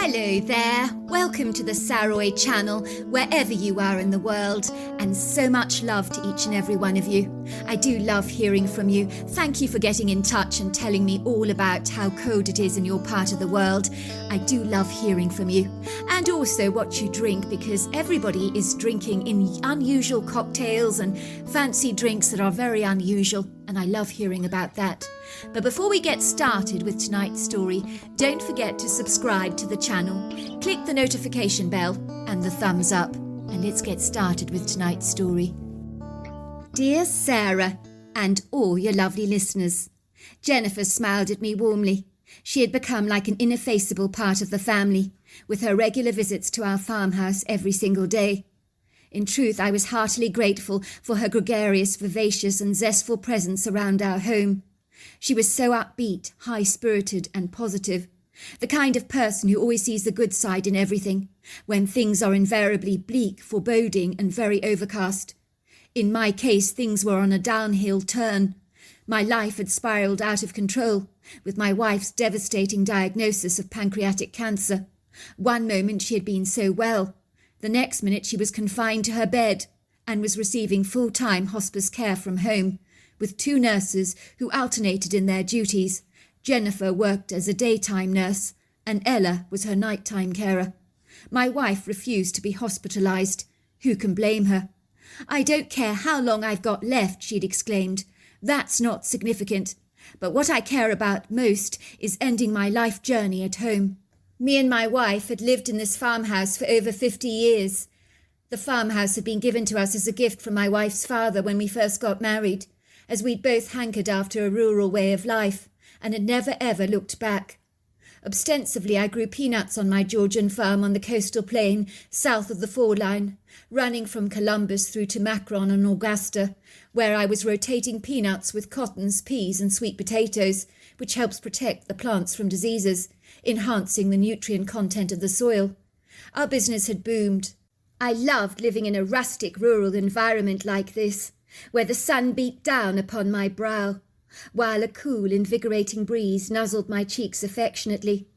Hello there, welcome to the Saroy channel, wherever you are in the world, and so much love to each and every one of you. I do love hearing from you. Thank you for getting in touch and telling me all about how cold it is in your part of the world. I do love hearing from you. And also what you drink, because everybody is drinking in unusual cocktails and fancy drinks that are very unusual, and I love hearing about that. But before we get started with tonight's story, don't forget to subscribe to the channel, click the notification bell and the thumbs up, and let's get started with tonight's story. Dear Sarah, and all your lovely listeners, Jennifer smiled at me warmly. She had become like an ineffaceable part of the family, with her regular visits to our farmhouse every single day. In truth, I was heartily grateful for her gregarious, vivacious and zestful presence around our home. She was so upbeat, high-spirited and positive, the kind of person who always sees the good side in everything, when things are invariably bleak, foreboding and very overcast. In my case, things were on a downhill turn. My life had spiralled out of control, with my wife's devastating diagnosis of pancreatic cancer. One moment she had been so well, the next minute she was confined to her bed and was receiving full-time hospice care from home, with two nurses who alternated in their duties. Jennifer worked as a daytime nurse, and Ella was her nighttime carer. My wife refused to be hospitalized. Who can blame her? "I don't care how long I've got left," she'd exclaimed. "That's not significant. But what I care about most is ending my life journey at home." Me and my wife had lived in this farmhouse for over 50 years. The farmhouse had been given to us as a gift from my wife's father when we first got married, as we'd both hankered after a rural way of life and had never ever looked back. Ostensibly, I grew peanuts on my Georgian farm on the coastal plain south of the Fall Line, running from Columbus through to Macron and Augusta, where I was rotating peanuts with cottons, peas and sweet potatoes, which helps protect the plants from diseases, enhancing the nutrient content of the soil. Our business had boomed. I loved living in a rustic rural environment like this, where the sun beat down upon my brow, while a cool, invigorating breeze nuzzled my cheeks affectionately.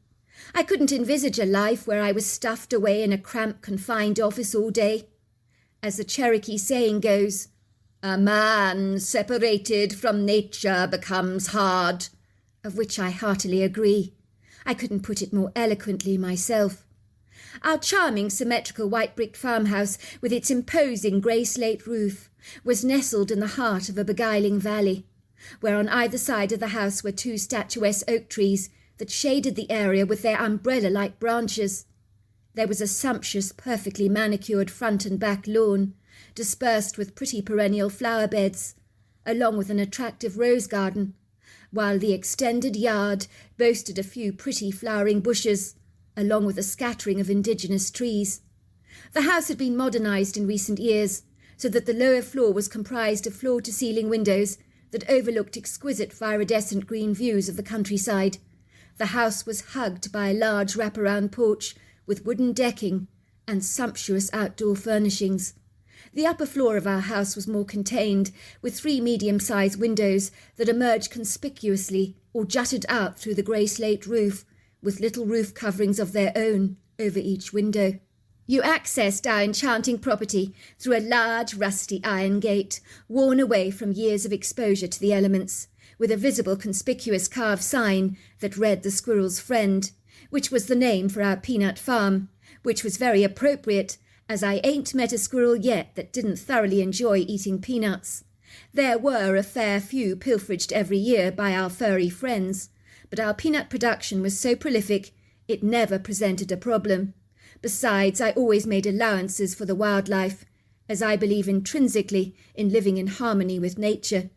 I couldn't envisage a life where I was stuffed away in a cramped, confined office all day. As the Cherokee saying goes, "A man separated from nature becomes hard," of which I heartily agree. I couldn't put it more eloquently myself. Our charming, symmetrical white-brick farmhouse, with its imposing grey slate roof, was nestled in the heart of a beguiling valley, where on either side of the house were two statuesque oak trees that shaded the area with their umbrella-like branches. There was a sumptuous, perfectly manicured front and back lawn, dispersed with pretty perennial flower beds, along with an attractive rose garden, while the extended yard boasted a few pretty flowering bushes, along with a scattering of indigenous trees. The house had been modernized in recent years, so that the lower floor was comprised of floor-to-ceiling windows that overlooked exquisite viridescent green views of the countryside. The house was hugged by a large wraparound porch with wooden decking and sumptuous outdoor furnishings. The upper floor of our house was more contained, with 3 medium-sized windows that emerged conspicuously or jutted out through the grey slate roof, with little roof coverings of their own over each window. You accessed our enchanting property through a large rusty iron gate, worn away from years of exposure to the elements, with a visible conspicuous carved sign that read "The Squirrel's Friend," which was the name for our peanut farm, which was very appropriate, as I ain't met a squirrel yet that didn't thoroughly enjoy eating peanuts. There were a fair few pilferaged every year by our furry friends, but our peanut production was so prolific it never presented a problem. Besides, I always made allowances for the wildlife, as I believe intrinsically in living in harmony with nature.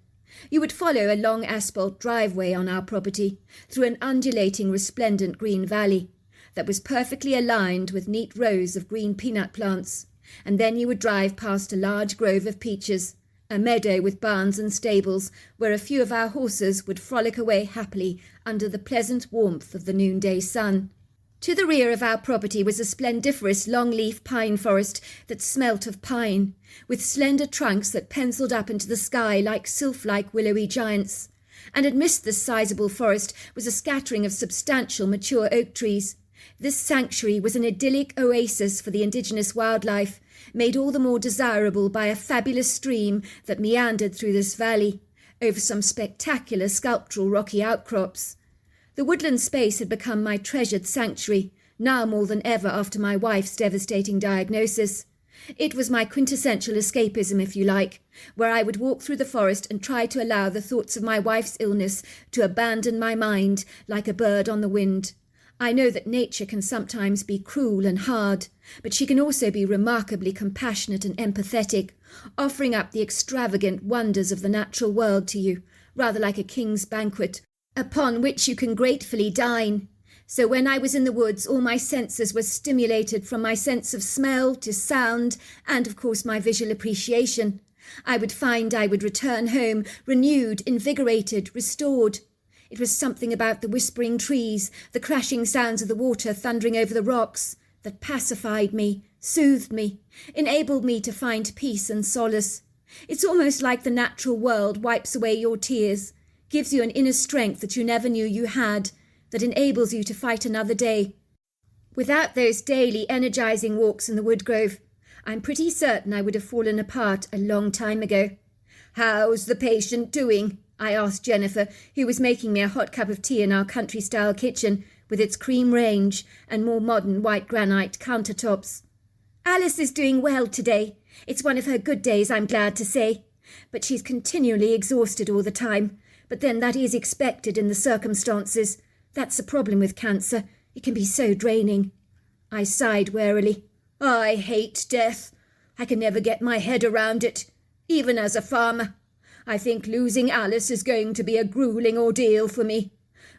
You would follow a long asphalt driveway on our property through an undulating, resplendent green valley that was perfectly aligned with neat rows of green peanut plants, and then you would drive past a large grove of peaches, a meadow with barns and stables where a few of our horses would frolic away happily under the pleasant warmth of the noonday sun. To the rear of our property was a splendiferous long-leaf pine forest that smelt of pine, with slender trunks that penciled up into the sky like sylph-like willowy giants. And amidst this sizable forest was a scattering of substantial mature oak trees, This sanctuary was an idyllic oasis for the indigenous wildlife, made all the more desirable by a fabulous stream that meandered through this valley, over some spectacular sculptural rocky outcrops. The woodland space had become my treasured sanctuary, now more than ever after my wife's devastating diagnosis. It was my quintessential escapism, if you like, where I would walk through the forest and try to allow the thoughts of my wife's illness to abandon my mind like a bird on the wind. I know that nature can sometimes be cruel and hard, but she can also be remarkably compassionate and empathetic, offering up the extravagant wonders of the natural world to you, rather like a king's banquet, upon which you can gratefully dine. So when I was in the woods, all my senses were stimulated, from my sense of smell to sound and, of course, my visual appreciation. I would find I would return home renewed, invigorated, restored. It was something about the whispering trees, the crashing sounds of the water thundering over the rocks, that pacified me, soothed me, enabled me to find peace and solace. It's almost like the natural world wipes away your tears, gives you an inner strength that you never knew you had, that enables you to fight another day. Without those daily energizing walks in the woodgrove, I'm pretty certain I would have fallen apart a long time ago. "How's the patient doing?" I asked Jennifer, who was making me a hot cup of tea in our country-style kitchen, with its cream range and more modern white granite countertops. "Alice is doing well today. It's one of her good days, I'm glad to say. But she's continually exhausted all the time. But then that is expected in the circumstances. That's the problem with cancer. It can be so draining." I sighed wearily. "I hate death. I can never get my head around it, even as a farmer. I think losing Alice is going to be a grueling ordeal for me.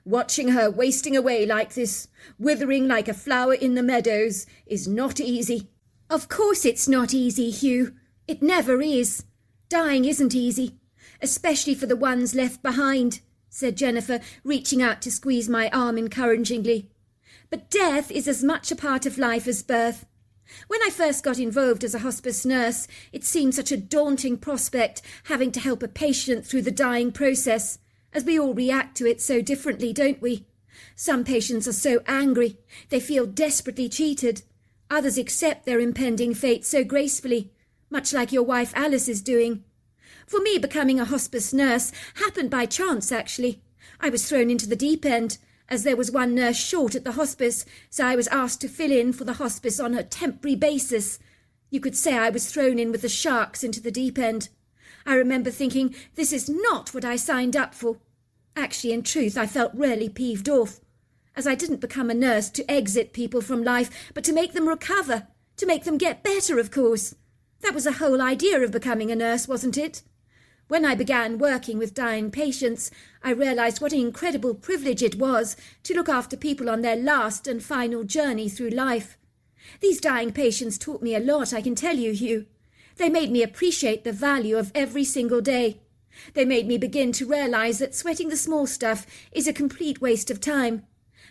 Watching her wasting away like this, withering like a flower in the meadows, is not easy." "Of course it's not easy, Hugh. It never is. Dying isn't easy, especially for the ones left behind," said Jennifer, reaching out to squeeze my arm encouragingly. "But death is as much a part of life as birth. When I first got involved as a hospice nurse, it seemed such a daunting prospect, having to help a patient through the dying process, as we all react to it so differently, don't we? Some patients are so angry, they feel desperately cheated. Others accept their impending fate so gracefully, much like your wife Alice is doing. For me, becoming a hospice nurse happened by chance, actually. I was thrown into the deep end, as there was one nurse short at the hospice, so I was asked to fill in for the hospice on a temporary basis. You could say I was thrown in with the sharks into the deep end. I remember thinking, this is not what I signed up for. Actually, in truth, I felt really peeved off, as I didn't become a nurse to exit people from life, but to make them recover, to make them get better, of course. That was the whole idea of becoming a nurse, wasn't it? When I began working with dying patients, I realised what an incredible privilege it was to look after people on their last and final journey through life. These dying patients taught me a lot, I can tell you, Hugh. They made me appreciate the value of every single day. They made me begin to realise that sweating the small stuff is a complete waste of time.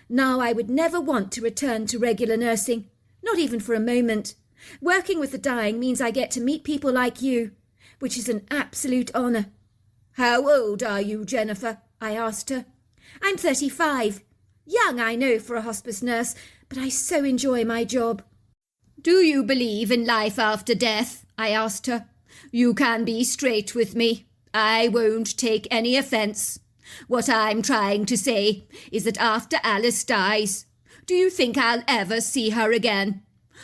Now I would never want to return to regular nursing, not even for a moment. Working with the dying means I get to meet people like you, which is an absolute honour." "How old are you, Jennifer?" I asked her. "I'm 35. Young, I know, for a hospice nurse, but I so enjoy my job." "Do you believe in life after death?" I asked her. "You can be straight with me. I won't take any offence. What I'm trying to say is that after Alice dies, do you think I'll ever see her again?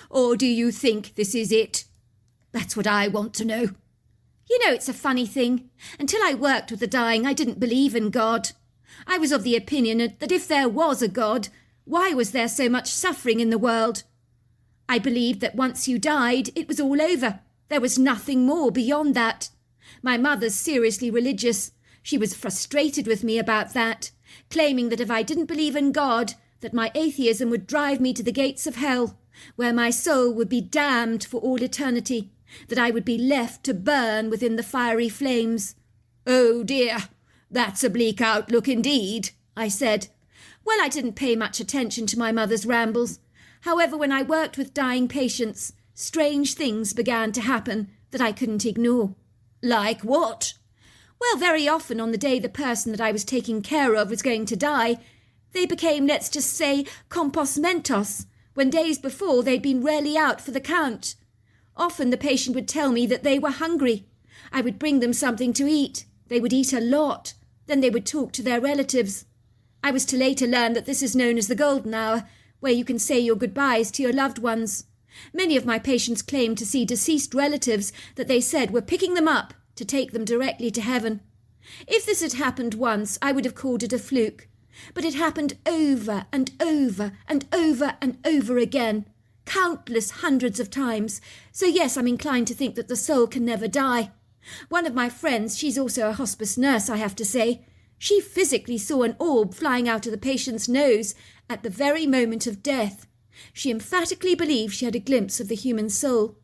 Or do you think this is it? That's what I want to know." You know, it's a funny thing. Until I worked with the dying, I didn't believe in God. I was of the opinion that if there was a God, why was there so much suffering in the world? I believed that once you died, it was all over. There was nothing more beyond that. My mother's seriously religious. She was frustrated with me about that, claiming that if I didn't believe in God, that my atheism would drive me to the gates of hell, where my soul would be damned for all eternity, that I would be left to burn within the fiery flames. "Oh dear, that's a bleak outlook indeed," I said. Well, I didn't pay much attention to my mother's rambles. However, when I worked with dying patients, strange things began to happen that I couldn't ignore. "Like what?" Well, very often on the day the person that I was taking care of was going to die, They became, let's just say, compos mentos, when days before they'd been rarely out for the count. Often the patient would tell me that they were hungry. I would bring them something to eat. They would eat a lot. Then they would talk to their relatives. I was to later learn that this is known as the golden hour, where you can say your goodbyes to your loved ones. Many of my patients claimed to see deceased relatives that they said were picking them up to take them directly to heaven. If this had happened once, I would have called it a fluke. But it happened over and over and over and over again, countless hundreds of times. So yes, I'm inclined to think that the soul can never die. One of my friends, she's also a hospice nurse, I have to say, she physically saw an orb flying out of the patient's nose at the very moment of death. She emphatically believed she had a glimpse of the human soul.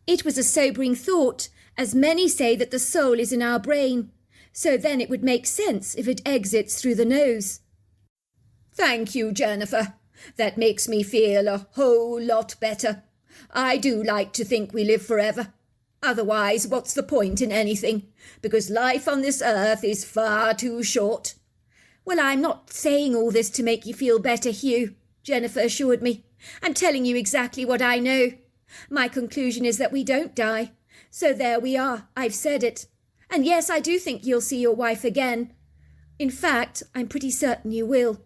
It was a sobering thought, as many say that the soul is in our brain. So then it would make sense if it exits through the nose. Thank you, Jennifer. That makes me feel a whole lot better. I do like to think we live forever. Otherwise, what's the point in anything? Because life on this earth is far too short. Well, I'm not saying all this to make you feel better, Hugh, Jennifer assured me. I'm telling you exactly what I know. My conclusion is that we don't die. So there we are, I've said it. And yes, I do think you'll see your wife again. In fact, I'm pretty certain you will.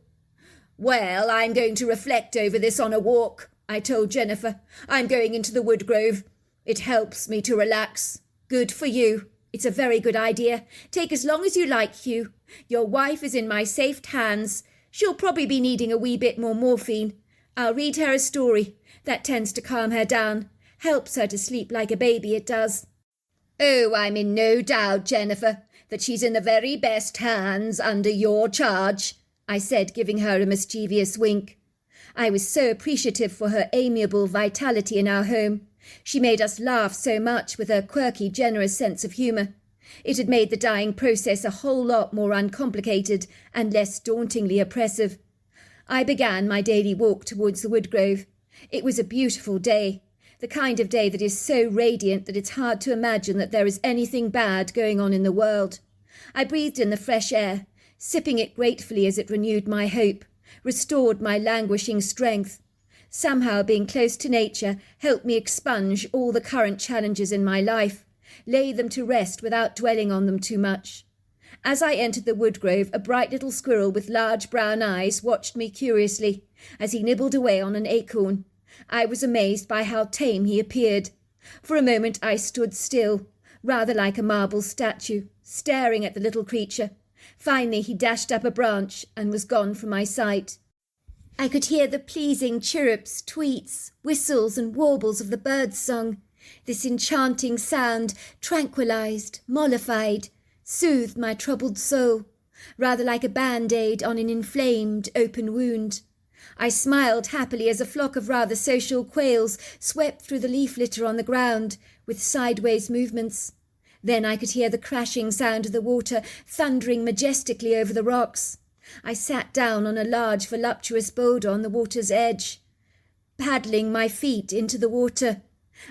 Well, I'm going to reflect over this on a walk, I told Jennifer. I'm going into the woodgrove. It helps me to relax. Good for you. It's a very good idea. Take as long as you like, Hugh. Your wife is in my safe hands. She'll probably be needing a wee bit more morphine. I'll read her a story. That tends to calm her down. Helps her to sleep like a baby, it does. Oh, I'm in no doubt, Jennifer, that she's in the very best hands under your charge, I said, giving her a mischievous wink. I was so appreciative for her amiable vitality in our home. She made us laugh so much with her quirky, generous sense of humour. It had made the dying process a whole lot more uncomplicated and less dauntingly oppressive. I began my daily walk towards the woodgrove. It was a beautiful day, the kind of day that is so radiant that it's hard to imagine that there is anything bad going on in the world. I breathed in the fresh air, sipping it gratefully as it renewed my hope, restored my languishing strength. Somehow being close to nature helped me expunge all the current challenges in my life, lay them to rest without dwelling on them too much. As I entered the woodgrove, a bright little squirrel with large brown eyes watched me curiously as he nibbled away on an acorn. I was amazed by how tame he appeared. For a moment I stood still, rather like a marble statue, staring at the little creature. Finally he dashed up a branch and was gone from my sight. I could hear the pleasing chirrups, tweets, whistles and warbles of the bird's song. This enchanting sound tranquilized, mollified, soothed my troubled soul, rather like a band-aid on an inflamed, open wound. I smiled happily as a flock of rather social quails swept through the leaf litter on the ground with sideways movements. Then I could hear the crashing sound of the water thundering majestically over the rocks. I sat down on a large voluptuous boulder on the water's edge, paddling my feet into the water.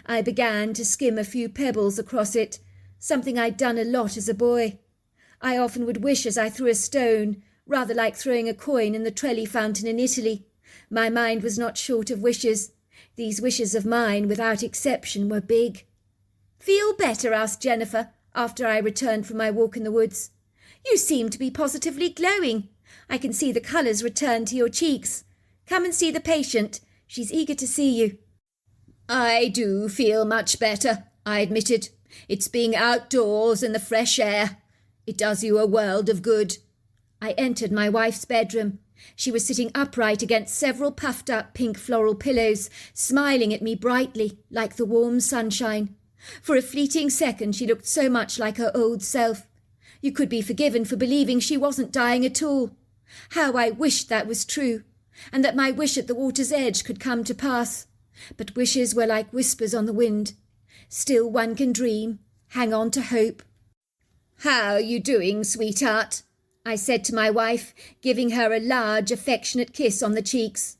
I began to skim a few pebbles across it, something I'd done a lot as a boy. I often would wish as I threw a stone, rather like throwing a coin in the Trevi fountain in Italy. My mind was not short of wishes. These wishes of mine, without exception, were big. "Feel better?" asked Jennifer, after I returned from my walk in the woods. "You seem to be positively glowing. I can see the colours return to your cheeks. Come and see the patient. She's eager to see you." "I do feel much better," I admitted. "It's being outdoors in the fresh air. It does you a world of good." I entered my wife's bedroom. She was sitting upright against several puffed-up pink floral pillows, smiling at me brightly, like the warm sunshine. For a fleeting second she looked so much like her old self. You could be forgiven for believing she wasn't dying at all. How I wished that was true, and that my wish at the water's edge could come to pass. But wishes were like whispers on the wind. Still one can dream, hang on to hope. "How are you doing, sweetheart?" I said to my wife, giving her a large, affectionate kiss on the cheeks.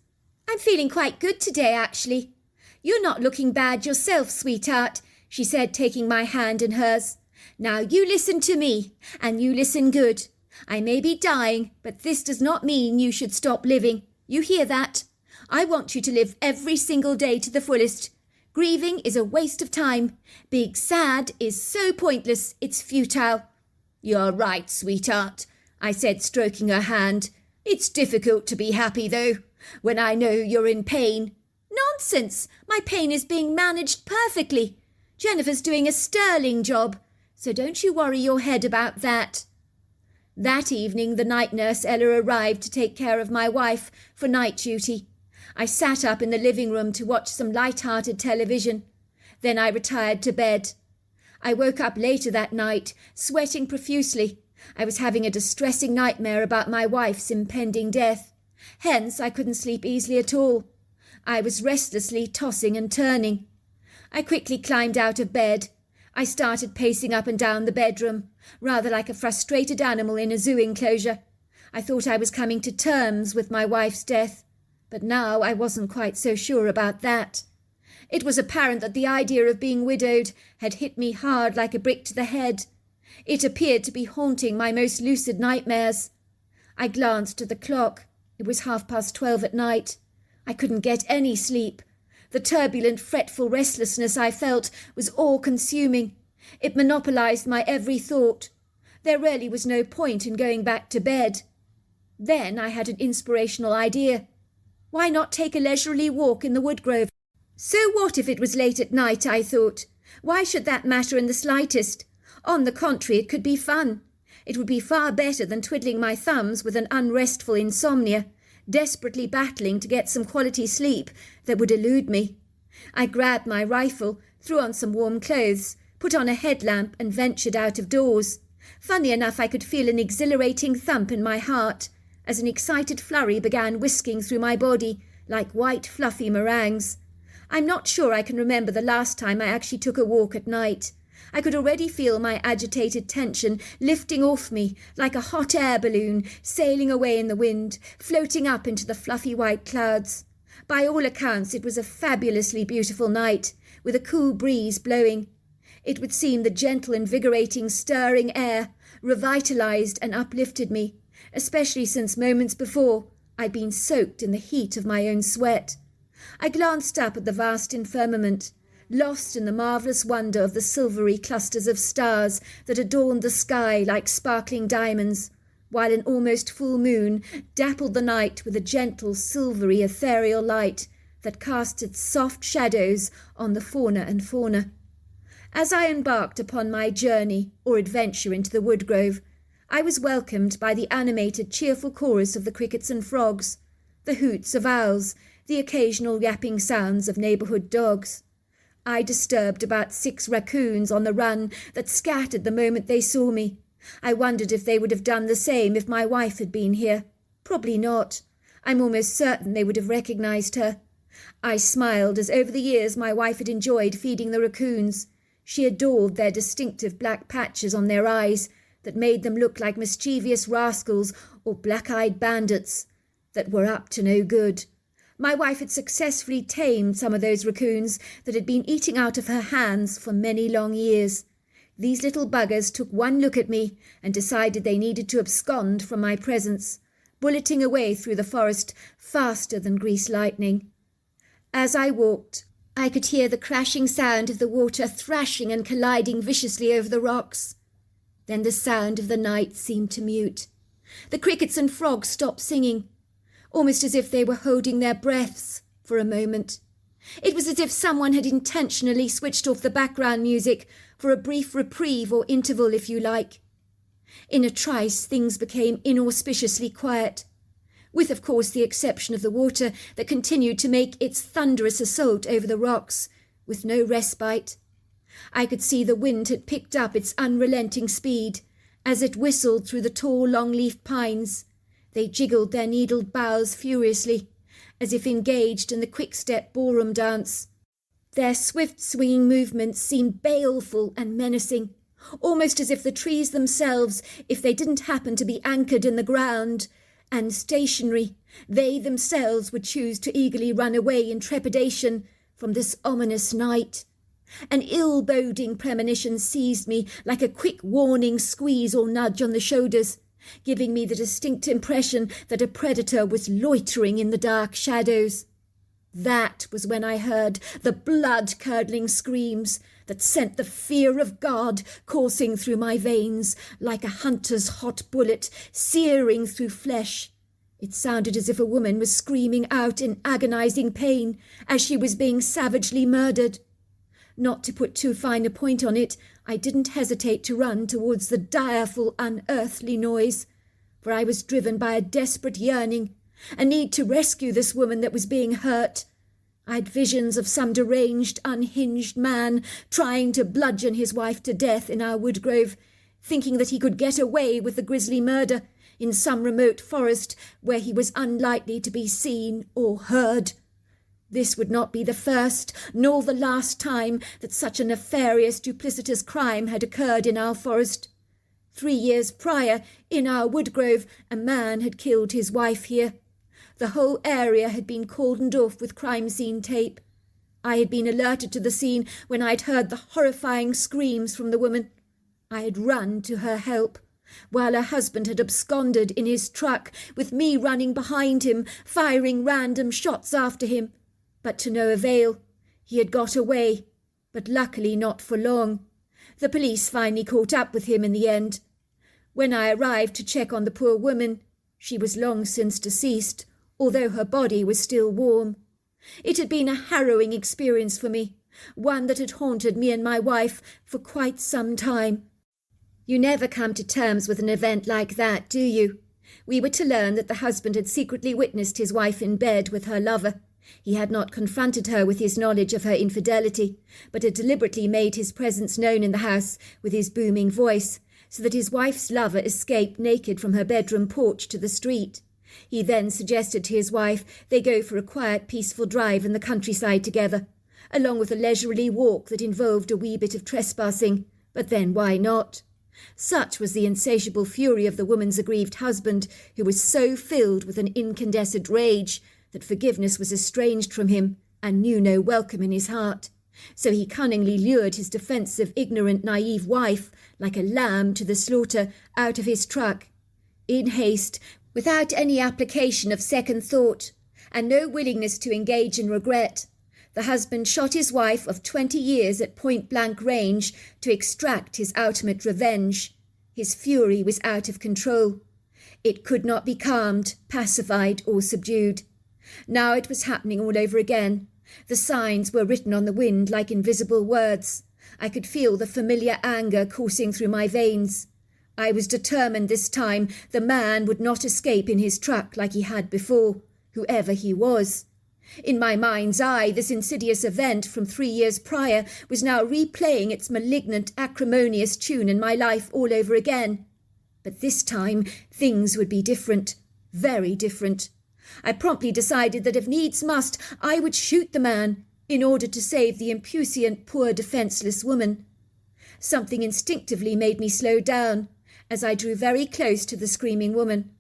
"I'm feeling quite good today, actually. You're not looking bad yourself, sweetheart," she said, taking my hand in hers. "Now you listen to me, and you listen good. I may be dying, but this does not mean you should stop living. You hear that? I want you to live every single day to the fullest. Grieving is a waste of time. Being sad is so pointless, it's futile. You're right, sweetheart, I said, stroking her hand. It's difficult to be happy, though, when I know you're in pain. Nonsense! My pain is being managed perfectly. Jennifer's doing a sterling job, so don't you worry your head about that. That evening the night nurse Ella arrived to take care of my wife for night duty. I sat up in the living room to watch some light-hearted television. Then I retired to bed. I woke up later that night, sweating profusely. I was having a distressing nightmare about my wife's impending death. Hence I couldn't sleep easily at all. I was restlessly tossing and turning. I quickly climbed out of bed. I started pacing up and down the bedroom, rather like a frustrated animal in a zoo enclosure. I thought I was coming to terms with my wife's death, but now I wasn't quite so sure about that. It was apparent that the idea of being widowed had hit me hard like a brick to the head. It appeared to be haunting my most lucid nightmares. I glanced at the clock. It was 12:30 at night. I couldn't get any sleep. The turbulent, fretful restlessness I felt was all-consuming. It monopolized my every thought. There really was no point in going back to bed. Then I had an inspirational idea. Why not take a leisurely walk in the woodgrove? So what if it was late at night, I thought. Why should that matter in the slightest? On the contrary, it could be fun. It would be far better than twiddling my thumbs with an unrestful insomnia, desperately battling to get some quality sleep that would elude me. I grabbed my rifle, threw on some warm clothes, put on a headlamp and ventured out of doors. Funny enough, I could feel an exhilarating thump in my heart as an excited flurry began whisking through my body like white fluffy meringues. I'm not sure I can remember the last time I actually took a walk at night. I could already feel my agitated tension lifting off me like a hot air balloon sailing away in the wind, floating up into the fluffy white clouds. By all accounts, it was a fabulously beautiful night, with a cool breeze blowing. It would seem the gentle, invigorating, stirring air revitalized and uplifted me, especially since moments before I'd been soaked in the heat of my own sweat. I glanced up at the vast firmament, lost in the marvellous wonder of the silvery clusters of stars that adorned the sky like sparkling diamonds, while an almost full moon dappled the night with a gentle, silvery, ethereal light that cast its soft shadows on the fauna and flora. As I embarked upon my journey or adventure into the woodgrove, I was welcomed by the animated, cheerful chorus of the crickets and frogs, the hoots of owls, the occasional yapping sounds of neighbourhood dogs. I disturbed about 6 raccoons on the run that scattered the moment they saw me. I wondered if they would have done the same if my wife had been here. Probably not. I'm almost certain they would have recognised her. I smiled as over the years my wife had enjoyed feeding the raccoons. She adored their distinctive black patches on their eyes that made them look like mischievous rascals or black-eyed bandits that were up to no good. My wife had successfully tamed some of those raccoons that had been eating out of her hands for many long years. These little buggers took one look at me and decided they needed to abscond from my presence, bulleting away through the forest faster than greased lightning. As I walked, I could hear the crashing sound of the water thrashing and colliding viciously over the rocks. Then the sound of the night seemed to mute. The crickets and frogs stopped singing, almost as if they were holding their breaths for a moment. It was as if someone had intentionally switched off the background music for a brief reprieve or interval, if you like. In a trice, things became inauspiciously quiet, with, of course, the exception of the water that continued to make its thunderous assault over the rocks, with no respite. I could see the wind had picked up its unrelenting speed as it whistled through the tall, long-leafed pines. They jiggled their needled boughs furiously, as if engaged in the quick-step ballroom dance. Their swift swinging movements seemed baleful and menacing, almost as if the trees themselves, if they didn't happen to be anchored in the ground and stationary, they themselves would choose to eagerly run away in trepidation from this ominous night. An ill-boding premonition seized me like a quick warning squeeze or nudge on the shoulders, giving me the distinct impression that a predator was loitering in the dark shadows. That was when I heard the blood-curdling screams that sent the fear of God coursing through my veins like a hunter's hot bullet searing through flesh. It sounded as if a woman was screaming out in agonizing pain as she was being savagely murdered. Not to put too fine a point on it, I didn't hesitate to run towards the direful, unearthly noise, for I was driven by a desperate yearning, a need to rescue this woman that was being hurt. I had visions of some deranged, unhinged man trying to bludgeon his wife to death in our wood grove, thinking that he could get away with the grisly murder in some remote forest where he was unlikely to be seen or heard. This would not be the first nor the last time that such a nefarious, duplicitous crime had occurred in our forest. 3 years prior, in our wood grove, a man had killed his wife here. The whole area had been cordoned off with crime scene tape. I had been alerted to the scene when I had heard the horrifying screams from the woman. I had run to her help, while her husband had absconded in his truck, with me running behind him, firing random shots after him. But to no avail. He had got away, but luckily not for long. The police finally caught up with him in the end. When I arrived to check on the poor woman, she was long since deceased, although her body was still warm. It had been a harrowing experience for me, one that had haunted me and my wife for quite some time. You never come to terms with an event like that, do you? We were to learn that the husband had secretly witnessed his wife in bed with her lover. He had not confronted her with his knowledge of her infidelity, but had deliberately made his presence known in the house with his booming voice, so that his wife's lover escaped naked from her bedroom porch to the street. He then suggested to his wife they go for a quiet, peaceful drive in the countryside together, along with a leisurely walk that involved a wee bit of trespassing, but then why not? Such was the insatiable fury of the woman's aggrieved husband, who was so filled with an incandescent rage that forgiveness was estranged from him and knew no welcome in his heart. So he cunningly lured his defensive, ignorant, naive wife, like a lamb to the slaughter, out of his truck. In haste, without any application of second thought, and no willingness to engage in regret, the husband shot his wife of 20 years at point-blank range to extract his ultimate revenge. His fury was out of control. It could not be calmed, pacified, or subdued. Now it was happening all over again. The signs were written on the wind like invisible words. I could feel the familiar anger coursing through my veins. I was determined this time the man would not escape in his truck like he had before, whoever he was. In my mind's eye, this insidious event from 3 years prior was now replaying its malignant, acrimonious tune in my life all over again. But this time, things would be different, very different. I promptly decided that if needs must, I would shoot the man in order to save the impuissant, poor, defenceless woman. Something instinctively made me slow down as I drew very close to the screaming woman.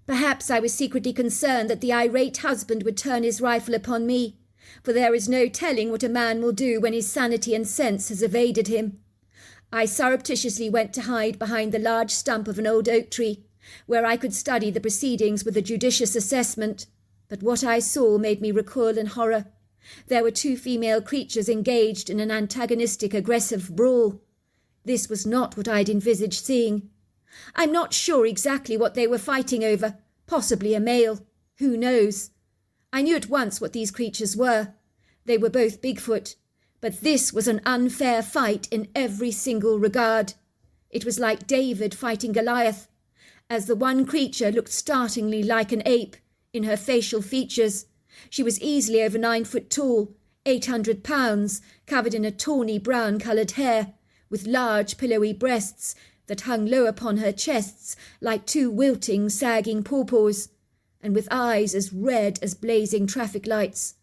Perhaps I was secretly concerned that the irate husband would turn his rifle upon me, for there is no telling what a man will do when his sanity and sense has evaded him. I surreptitiously went to hide behind the large stump of an old oak tree, where I could study the proceedings with a judicious assessment, but what I saw made me recoil in horror. There were 2 female creatures engaged in an antagonistic, aggressive brawl. This was not what I'd envisaged seeing. I'm not sure exactly what they were fighting over, possibly a male. Who knows? I knew at once what these creatures were. They were both Bigfoot, but this was an unfair fight in every single regard. It was like David fighting Goliath, as the one creature looked startlingly like an ape in her facial features. She was easily over 9 foot tall, 800 pounds, covered in a tawny brown-coloured hair, with large pillowy breasts that hung low upon her chests like 2 wilting, sagging pawpaws, and with eyes as red as blazing traffic lights.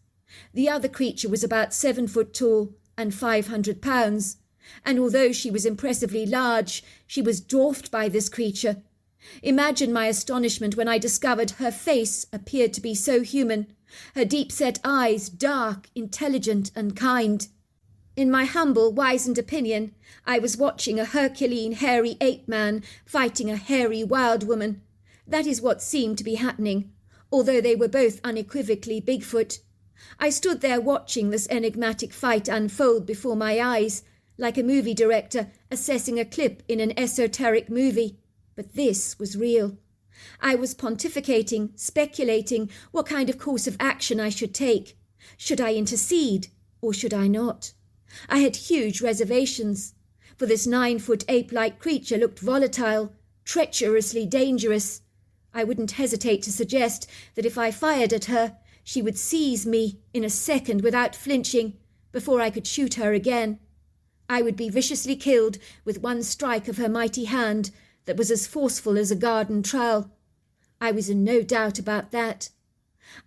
The other creature was about 7 foot tall and 500 pounds, and although she was impressively large, she was dwarfed by this creature. Imagine my astonishment when I discovered her face appeared to be so human, her deep-set eyes dark, intelligent, and kind. In my humble, wizened opinion, I was watching a Herculean, hairy ape man fighting a hairy wild woman. That is what seemed to be happening, although they were both unequivocally Bigfoot. I stood there watching this enigmatic fight unfold before my eyes, like a movie director assessing a clip in an esoteric movie. But this was real. I was pontificating, speculating what kind of course of action I should take. Should I intercede, or should I not? I had huge reservations, for this 9-foot ape-like creature looked volatile, treacherously dangerous. I wouldn't hesitate to suggest that if I fired at her, she would seize me in a second without flinching, before I could shoot her again. I would be viciously killed with one strike of her mighty hand that was as forceful as a garden trowel. I was in no doubt about that.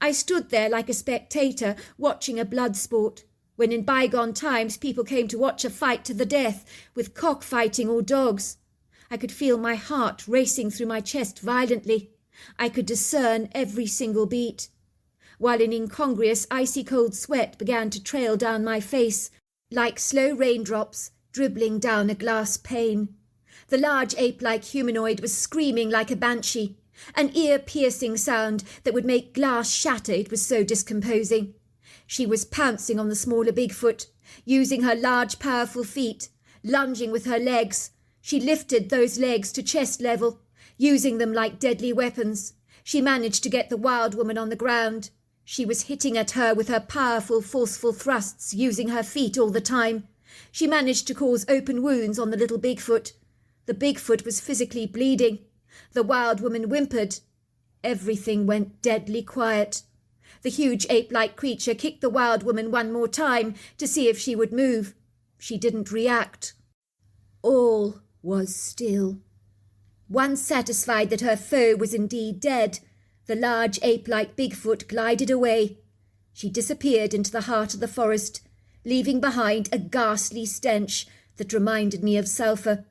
I stood there like a spectator watching a blood sport, when in bygone times people came to watch a fight to the death with cockfighting or dogs. I could feel my heart racing through my chest violently. I could discern every single beat, while an incongruous icy-cold sweat began to trail down my face, like slow raindrops dribbling down a glass pane. The large ape-like humanoid was screaming like a banshee, an ear-piercing sound that would make glass shatter, it was so discomposing. She was pouncing on the smaller Bigfoot, using her large, powerful feet, lunging with her legs. She lifted those legs to chest level, using them like deadly weapons. She managed to get the wild woman on the ground. She was hitting at her with her powerful, forceful thrusts, using her feet all the time. She managed to cause open wounds on the little Bigfoot. The Bigfoot was physically bleeding. The wild woman whimpered. Everything went deadly quiet. The huge ape-like creature kicked the wild woman one more time to see if she would move. She didn't react. All was still. Once satisfied that her foe was indeed dead, the large ape-like Bigfoot glided away. She disappeared into the heart of the forest, leaving behind a ghastly stench that reminded me of sulphur.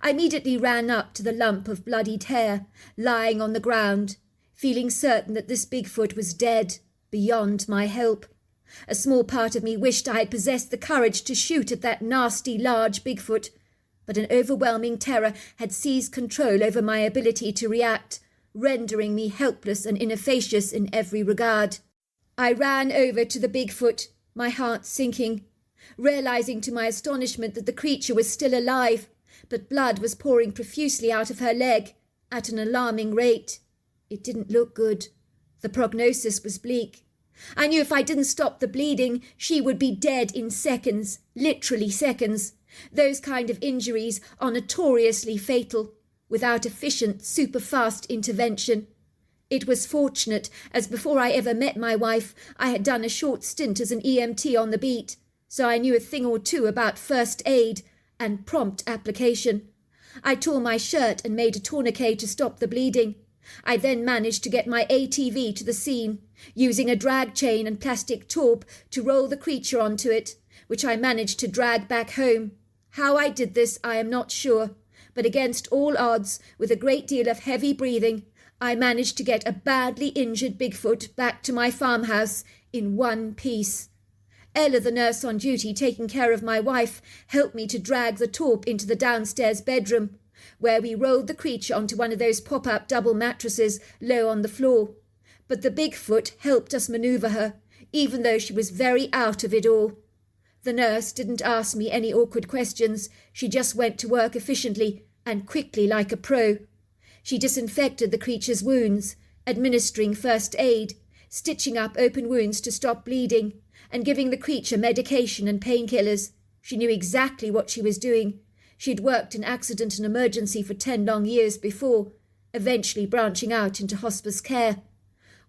I immediately ran up to the lump of bloodied hair lying on the ground, feeling certain that this Bigfoot was dead, beyond my help. A small part of me wished I had possessed the courage to shoot at that nasty large Bigfoot, but an overwhelming terror had seized control over my ability to react, rendering me helpless and inefficacious in every regard. I ran over to the Bigfoot, my heart sinking, realizing to my astonishment that the creature was still alive, but blood was pouring profusely out of her leg at an alarming rate. It didn't look good. The prognosis was bleak. I knew if I didn't stop the bleeding, she would be dead in seconds, literally seconds. Those kind of injuries are notoriously fatal, without efficient, super-fast intervention. It was fortunate, as before I ever met my wife, I had done a short stint as an EMT on the beat, so I knew a thing or two about first aid and prompt application. I tore my shirt and made a tourniquet to stop the bleeding. I then managed to get my ATV to the scene, using a drag chain and plastic torp to roll the creature onto it, which I managed to drag back home. How I did this I am not sure, but against all odds, with a great deal of heavy breathing, I managed to get a badly injured Bigfoot back to my farmhouse in one piece. Ella, the nurse on duty taking care of my wife, helped me to drag the torp into the downstairs bedroom, where we rolled the creature onto one of those pop-up double mattresses low on the floor. But the Bigfoot helped us maneuver her, even though she was very out of it all. The nurse didn't ask me any awkward questions. She just went to work efficiently and quickly like a pro. She disinfected the creature's wounds, administering first aid, stitching up open wounds to stop bleeding, and giving the creature medication and painkillers. She knew exactly what she was doing. She'd worked in accident and emergency for 10 long years before, eventually branching out into hospice care.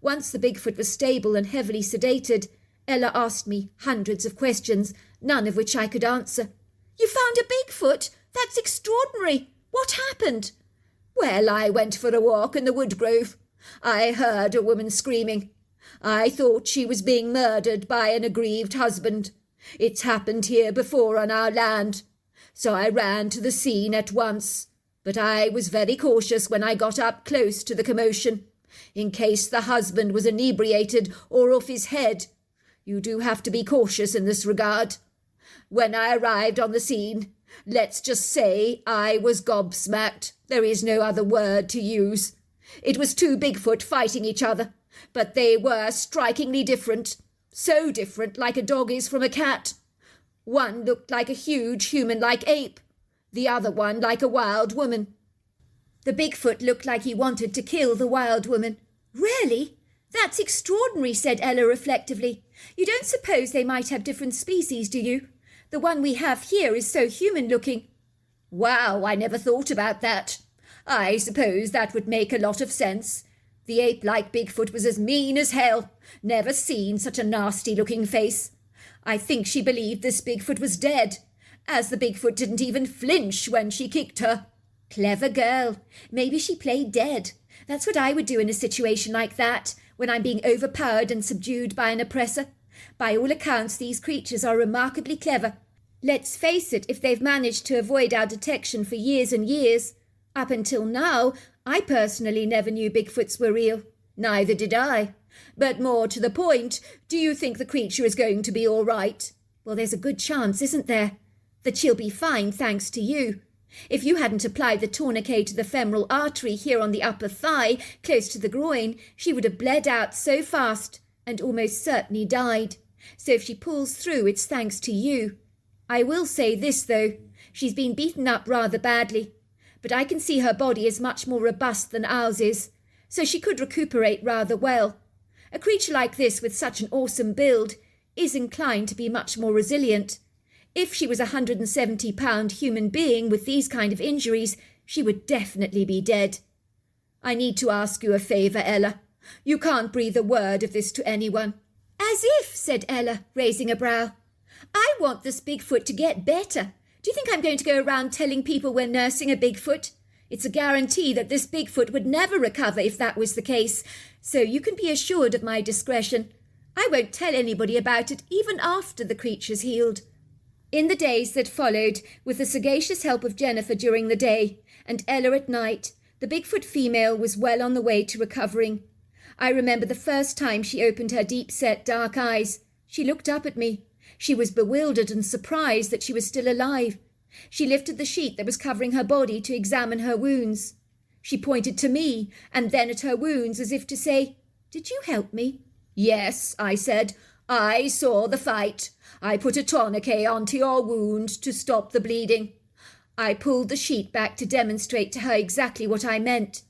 Once the Bigfoot was stable and heavily sedated, Ella asked me hundreds of questions, none of which I could answer. "You found a Bigfoot? That's extraordinary. What happened?" "Well, I went for a walk in the wood grove. I heard a woman screaming. I thought she was being murdered by an aggrieved husband. It's happened here before on our land. So I ran to the scene at once, but I was very cautious when I got up close to the commotion, in case the husband was inebriated or off his head. You do have to be cautious in this regard. When I arrived on the scene, let's just say I was gobsmacked. There is no other word to use. It was two Bigfoot fighting each other, but they were strikingly different. So different, like a dog is from a cat. One looked like a huge human-like ape, the other one like a wild woman. The Bigfoot looked like he wanted to kill the wild woman. Really? That's extraordinary, said Ella reflectively. You don't suppose they might have different species, do you? The one we have here is so human-looking. Wow, I never thought about that. I suppose that would make a lot of sense. The ape-like Bigfoot was as mean as hell. Never seen such a nasty-looking face. I think she believed this Bigfoot was dead, as the Bigfoot didn't even flinch when she kicked her. Clever girl. Maybe she played dead. That's what I would do in a situation like that, when I'm being overpowered and subdued by an oppressor. By all accounts, these creatures are remarkably clever. Let's face it, if they've managed to avoid our detection for years and years. Up until now, I personally never knew Bigfoots were real. Neither did I. But more to the point, do you think the creature is going to be all right? Well, there's a good chance, isn't there? That she'll be fine thanks to you. If you hadn't applied the tourniquet to the femoral artery here on the upper thigh, close to the groin, she would have bled out so fast and almost certainly died. So if she pulls through, it's thanks to you. I will say this, though. She's been beaten up rather badly, but I can see her body is much more robust than ours is, so she could recuperate rather well. A creature like this with such an awesome build is inclined to be much more resilient. If she was a 170-pound human being with these kind of injuries, she would definitely be dead. I need to ask you a favour, Ella. You can't breathe a word of this to anyone. As if, said Ella, raising a brow. I want this Bigfoot to get better. Do you think I'm going to go around telling people we're nursing a Bigfoot? It's a guarantee that this Bigfoot would never recover if that was the case, so you can be assured of my discretion. I won't tell anybody about it even after the creature's healed. In the days that followed, with the sagacious help of Jennifer during the day and Ella at night, the Bigfoot female was well on the way to recovering. I remember the first time she opened her deep-set dark eyes. She looked up at me. She was bewildered and surprised that she was still alive. She lifted the sheet that was covering her body to examine her wounds. She pointed to me and then at her wounds as if to say, "Did you help me?" "Yes," I said. "I saw the fight. I put a tourniquet onto your wound to stop the bleeding." I pulled the sheet back to demonstrate to her exactly what I meant.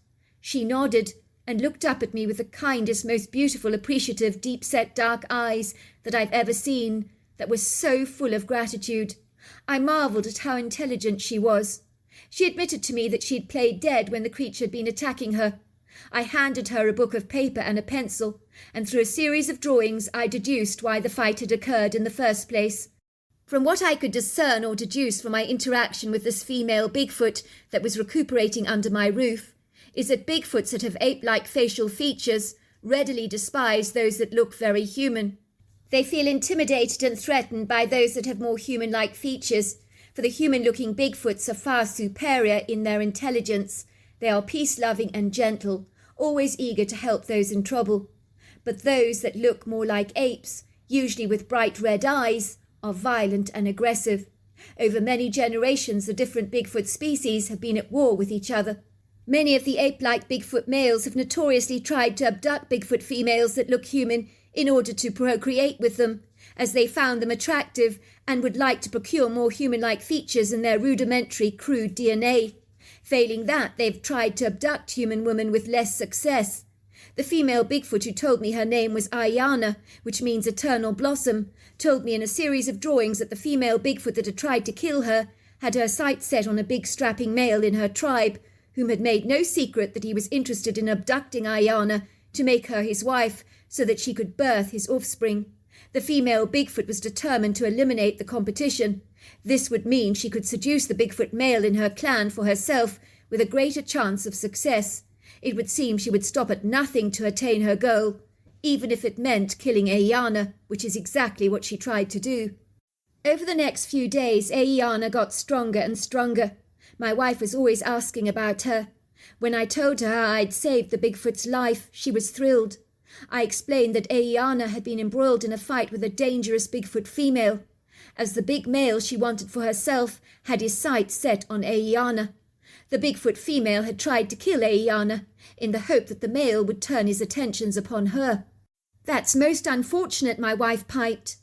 She nodded and looked up at me with the kindest, most beautiful, appreciative, deep-set dark eyes that I've ever seen, that were so full of gratitude. I marvelled at how intelligent she was. She admitted to me that she had played dead when the creature had been attacking her. I handed her a book of paper and a pencil, and through a series of drawings I deduced why the fight had occurred in the first place. From what I could discern or deduce from my interaction with this female Bigfoot that was recuperating under my roof, is that Bigfoots that have ape-like facial features readily despise those that look very human. They feel intimidated and threatened by those that have more human-like features, for the human-looking Bigfoots are far superior in their intelligence. They are peace-loving and gentle, always eager to help those in trouble. But those that look more like apes, usually with bright red eyes, are violent and aggressive. Over many generations, the different Bigfoot species have been at war with each other. Many of the ape-like Bigfoot males have notoriously tried to abduct Bigfoot females that look human in order to procreate with them, as they found them attractive and would like to procure more human-like features in their rudimentary, crude DNA. Failing that, they've tried to abduct human women with less success. The female Bigfoot who told me her name was Ayana, which means eternal blossom, told me in a series of drawings that the female Bigfoot that had tried to kill her had her sights set on a big strapping male in her tribe, whom had made no secret that he was interested in abducting Ayana to make her his wife so that she could birth his offspring. The female Bigfoot was determined to eliminate the competition. This would mean she could seduce the Bigfoot male in her clan for herself with a greater chance of success. It would seem she would stop at nothing to attain her goal, even if it meant killing Ayana, which is exactly what she tried to do. Over the next few days, Ayana got stronger and stronger. My wife was always asking about her. When I told her I'd saved the Bigfoot's life, she was thrilled. I explained that Ayana had been embroiled in a fight with a dangerous Bigfoot female. as the big male she wanted for herself had his sights set on Eiana. The Bigfoot female had tried to kill Eiana, in the hope that the male would turn his attentions upon her. "That's most unfortunate," my wife piped.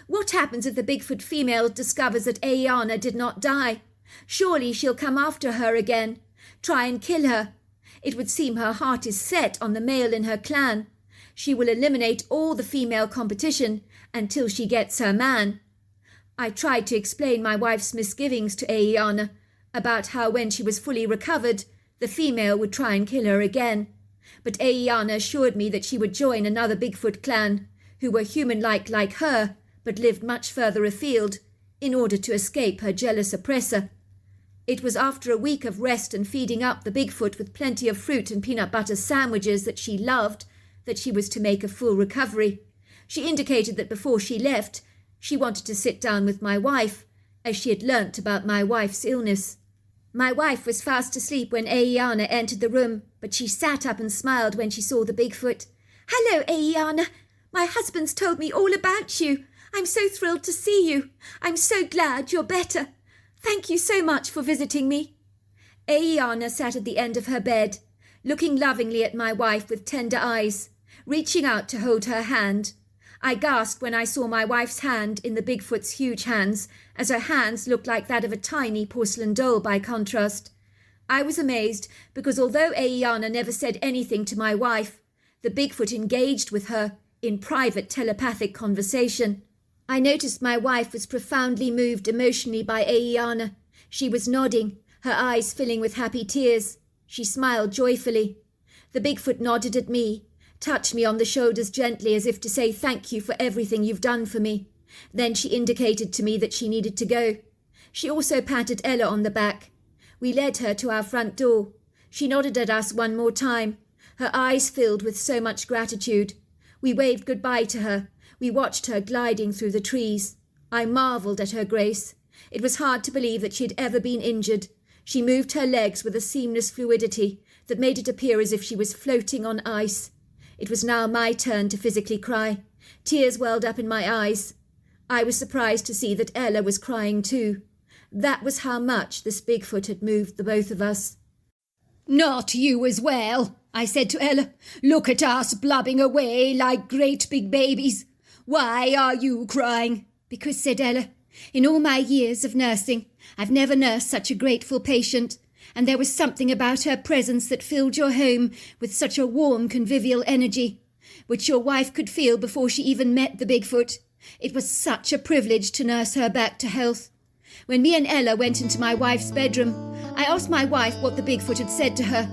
"What happens if the Bigfoot female discovers that Eiana did not die? Surely she'll come after her again, try and kill her. It would seem her heart is set on the male in her clan. She will eliminate all the female competition until she gets her man." I tried to explain my wife's misgivings to Eiana about how when she was fully recovered, the female would try and kill her again. But Eiana assured me that she would join another Bigfoot clan, who were human-like like her, but lived much further afield, in order to escape her jealous oppressor. It was after a week of rest and feeding up the Bigfoot with plenty of fruit and peanut butter sandwiches that she loved that she was to make a full recovery. She indicated that before she left, she wanted to sit down with my wife, as she had learnt about my wife's illness. My wife was fast asleep when Eiana entered the room, but she sat up and smiled when she saw the Bigfoot. "Hello, Eiana. My husband's told me all about you. I'm so thrilled to see you. I'm so glad you're better. Thank you so much for visiting me." Eiana sat at the end of her bed, looking lovingly at my wife with tender eyes, reaching out to hold her hand. I gasped when I saw my wife's hand in the Bigfoot's huge hands, as her hands looked like that of a tiny porcelain doll by contrast. I was amazed because although Eiana never said anything to my wife, the Bigfoot engaged with her in private telepathic conversation. I noticed my wife was profoundly moved emotionally by Eiana. She was nodding, her eyes filling with happy tears. She smiled joyfully. The Bigfoot nodded at me, touched me on the shoulders gently as if to say thank you for everything you've done for me. Then she indicated to me that she needed to go. She also patted Ella on the back. We led her to our front door. She nodded at us one more time, her eyes filled with so much gratitude. We waved goodbye to her. We watched her gliding through the trees. I marvelled at her grace. It was hard to believe that she had ever been injured. She moved her legs with a seamless fluidity that made it appear as if she was floating on ice. It was now my turn to physically cry. Tears welled up in my eyes. I was surprised to see that Ella was crying too. That was how much this Bigfoot had moved the both of us. "Not you as well," I said to Ella. "Look at us blubbing away like great big babies. Why are you crying?" "Because," said Ella, "in all my years of nursing, I've never nursed such a grateful patient, and there was something about her presence that filled your home with such a warm, convivial energy, which your wife could feel before she even met the Bigfoot. It was such a privilege to nurse her back to health. When me and Ella went into my wife's bedroom, I asked my wife what the Bigfoot had said to her.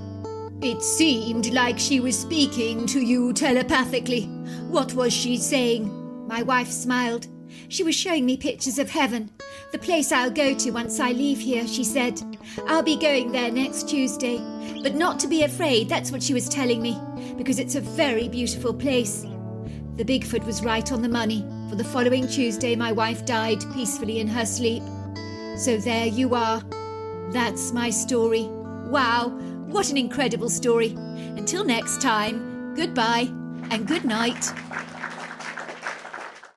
It seemed like she was speaking to you telepathically. What was she saying?" My wife smiled. She was showing me pictures of heaven, the place I'll go to once I leave here, she said. I'll be going there next Tuesday, but not to be afraid, that's what she was telling me, because it's a very beautiful place. The Bigfoot was right on the money, for the following Tuesday my wife died peacefully in her sleep. So there you are. That's my story. Wow, what an incredible story. Until next time, goodbye and good night.